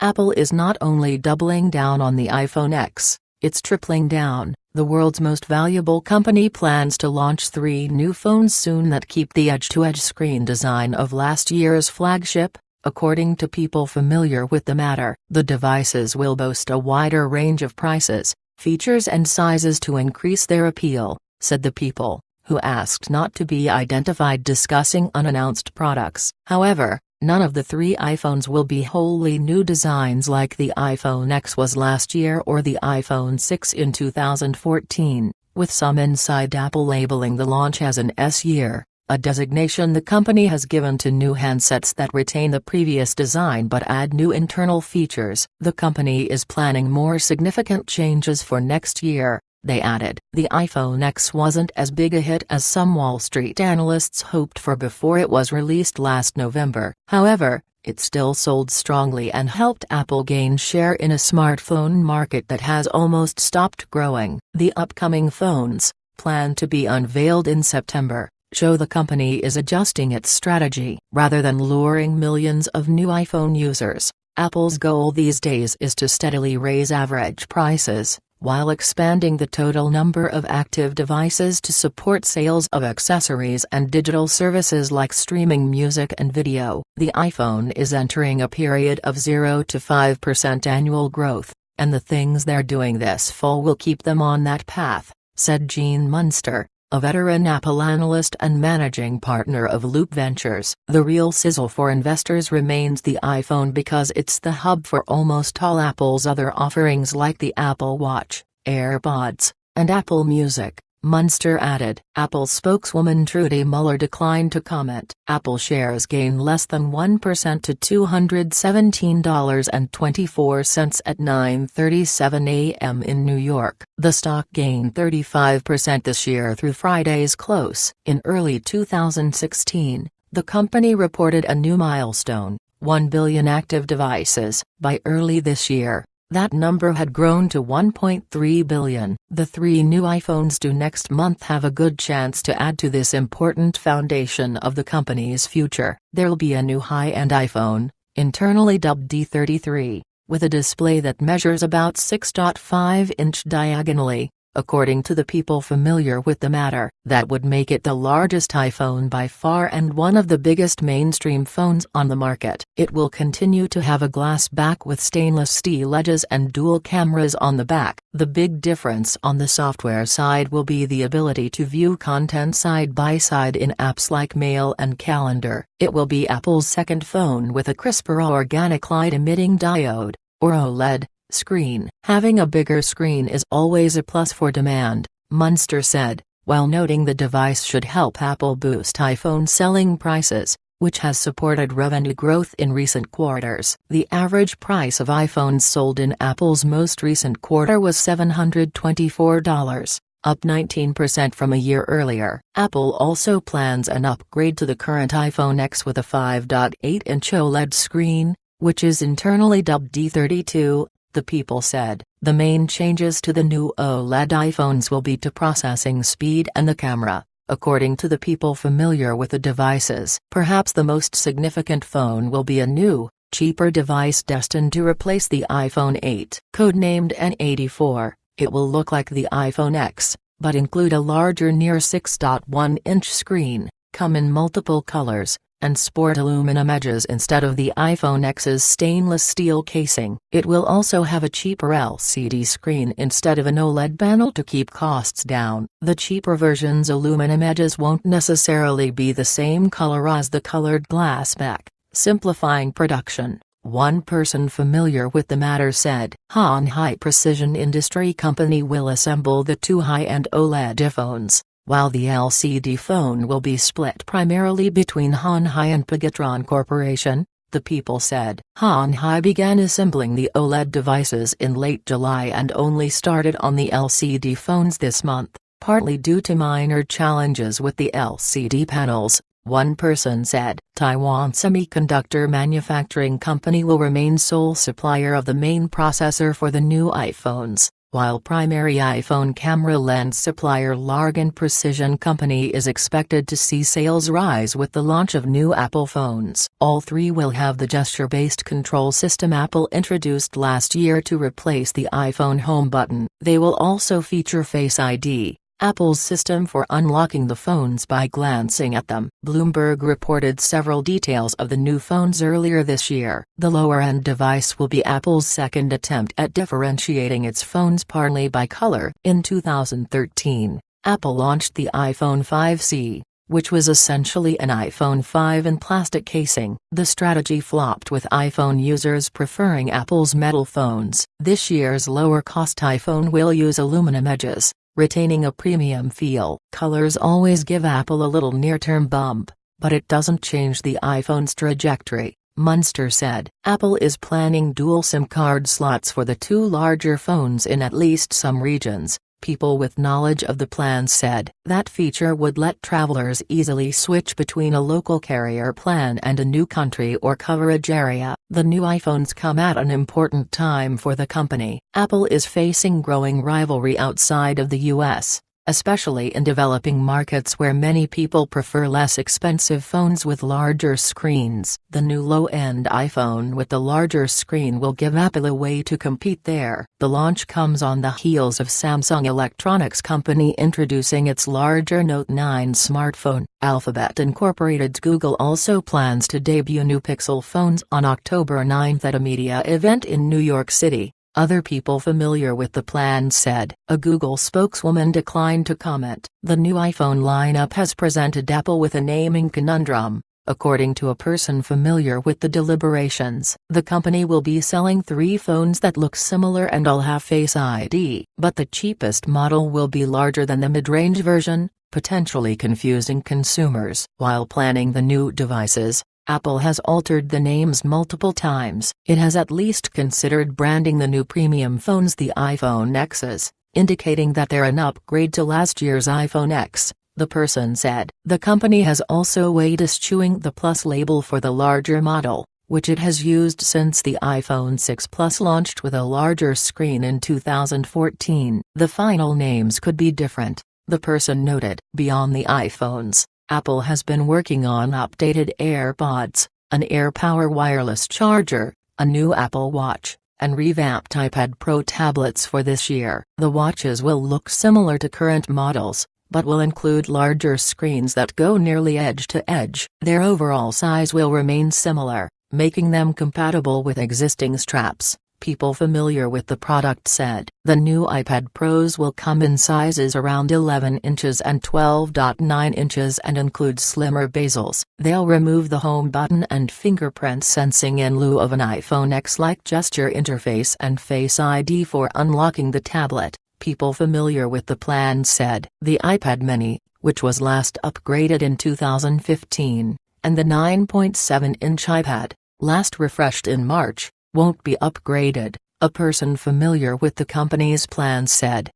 Apple is not only doubling down on the iPhone X, it's tripling down. The world's most valuable company plans to launch 3 new phones soon that keep the edge-to-edge screen design of last year's flagship, according to people familiar with the matter. The devices will boast a wider range of prices, features and sizes to increase their appeal, said the people, who asked not to be identified discussing unannounced products. However, none of the 3 iPhones will be wholly new designs like the iPhone X was last year or the iPhone 6 in 2014, with some inside Apple labeling the launch as an S year, a designation the company has given to new handsets that retain the previous design but add new internal features. The company is planning more significant changes for next year, they added. The iPhone X wasn't as big a hit as some Wall Street analysts hoped for before it was released last November. However, it still sold strongly and helped Apple gain share in a smartphone market that has almost stopped growing. The upcoming phones, planned to be unveiled in September, show the company is adjusting its strategy. Rather than luring millions of new iPhone users, Apple's goal these days is to steadily raise average prices, while expanding the total number of active devices to support sales of accessories and digital services like streaming music and video. The iPhone is entering a period of 0 to 5% annual growth, and the things they're doing this fall will keep them on that path, said Gene Munster, a veteran Apple analyst and managing partner of Loop Ventures. The real sizzle for investors remains the iPhone because it's the hub for almost all Apple's other offerings like the Apple Watch, AirPods, and Apple Music, Munster added. Apple spokeswoman Trudy Muller declined to comment. Apple shares gain less than 1% to $217.24 at 9:37 a.m. in New York. The stock gained 35% this year through Friday's close. In early 2016, the company reported a new milestone, 1 billion active devices. By early this year, that number had grown to 1.3 billion. The 3 new iPhones due next month have a good chance to add to this important foundation of the company's future. There'll be a new high-end iPhone, internally dubbed D33, with a display that measures about 6.5 inch diagonally, according to the people familiar with the matter. That would make it the largest iPhone by far and one of the biggest mainstream phones on the market. It will continue to have a glass back with stainless steel edges and dual cameras on the back. The big difference on the software side will be the ability to view content side by side in apps like Mail and Calendar. It will be Apple's second phone with a crisper organic light-emitting diode, or OLED, screen. Having a bigger screen is always a plus for demand, Munster said, while noting the device should help Apple boost iPhone selling prices, which has supported revenue growth in recent quarters. The average price of iPhones sold in Apple's most recent quarter was $724, up 19% from a year earlier. Apple also plans an upgrade to the current iPhone X with a 5.8-inch OLED screen, which is internally dubbed D32. The people said. The main changes to the new OLED iPhones will be to processing speed and the camera, according to the people familiar with the devices. Perhaps the most significant phone will be a new, cheaper device destined to replace the iPhone 8. Codenamed N84, it will look like the iPhone X, but include a larger near 6.1-inch screen, come in multiple colors, and sport aluminum edges instead of the iPhone X's stainless steel casing. It will also have a cheaper LCD screen instead of an OLED panel to keep costs down. The cheaper version's aluminum edges won't necessarily be the same color as the colored glass back, simplifying production, one person familiar with the matter said. Han High Precision Industry Company will assemble the 2 high-end OLED iPhones, while the LCD phone will be split primarily between Han High and Pegatron Corporation, the people said. Han High began assembling the OLED devices in late July and only started on the LCD phones this month, partly due to minor challenges with the LCD panels, one person said. Taiwan Semiconductor Manufacturing Company will remain sole supplier of the main processor for the new iPhones, while primary iPhone camera lens supplier Largan Precision Company is expected to see sales rise with the launch of new Apple phones. All three will have the gesture-based control system Apple introduced last year to replace the iPhone home button. They will also feature Face ID, Apple's system for unlocking the phones by glancing at them. Bloomberg reported several details of the new phones earlier this year. The lower-end device will be Apple's second attempt at differentiating its phones partly by color. In 2013, Apple launched the iPhone 5C, which was essentially an iPhone 5 in plastic casing. The strategy flopped with iPhone users preferring Apple's metal phones. This year's lower-cost iPhone will use aluminum edges, retaining a premium feel. Colors always give Apple a little near-term bump, but it doesn't change the iPhone's trajectory, Munster said. Apple is planning dual SIM card slots for the two larger phones in at least some regions. People with knowledge of the plan said that feature would let travelers easily switch between a local carrier plan and a new country or coverage area. The new iPhones come at an important time for the company. Apple is facing growing rivalry outside of the US, especially in developing markets where many people prefer less expensive phones with larger screens. The new low-end iPhone with the larger screen will give Apple a way to compete there. The launch comes on the heels of Samsung Electronics Company introducing its larger Note 9 smartphone. Alphabet Incorporated's Google also plans to debut new Pixel phones on October 9 at a media event in New York City. Other people familiar with the plan said. A Google spokeswoman declined to comment. The new iPhone lineup has presented Apple with a naming conundrum, according to a person familiar with the deliberations. The company will be selling three phones that look similar and all have Face ID, but the cheapest model will be larger than the mid-range version, potentially confusing consumers. While planning the new devices, Apple has altered the names multiple times. It has at least considered branding the new premium phones the iPhone X's, indicating that they're an upgrade to last year's iPhone X, the person said. The company has also weighed eschewing the Plus label for the larger model, which it has used since the iPhone 6 Plus launched with a larger screen in 2014. The final names could be different, the person noted. Beyond the iPhones, Apple has been working on updated AirPods, an AirPower wireless charger, a new Apple Watch, and revamped iPad Pro tablets for this year. The watches will look similar to current models, but will include larger screens that go nearly edge to edge. Their overall size will remain similar, making them compatible with existing straps, people familiar with the product said. The new iPad Pros will come in sizes around 11 inches and 12.9 inches and include slimmer bezels. They'll remove the home button and fingerprint sensing in lieu of an iPhone X-like gesture interface and Face ID for unlocking the tablet, people familiar with the plan said. The iPad mini, which was last upgraded in 2015, and the 9.7-inch iPad, last refreshed in March, won't be upgraded, a person familiar with the company's plan said.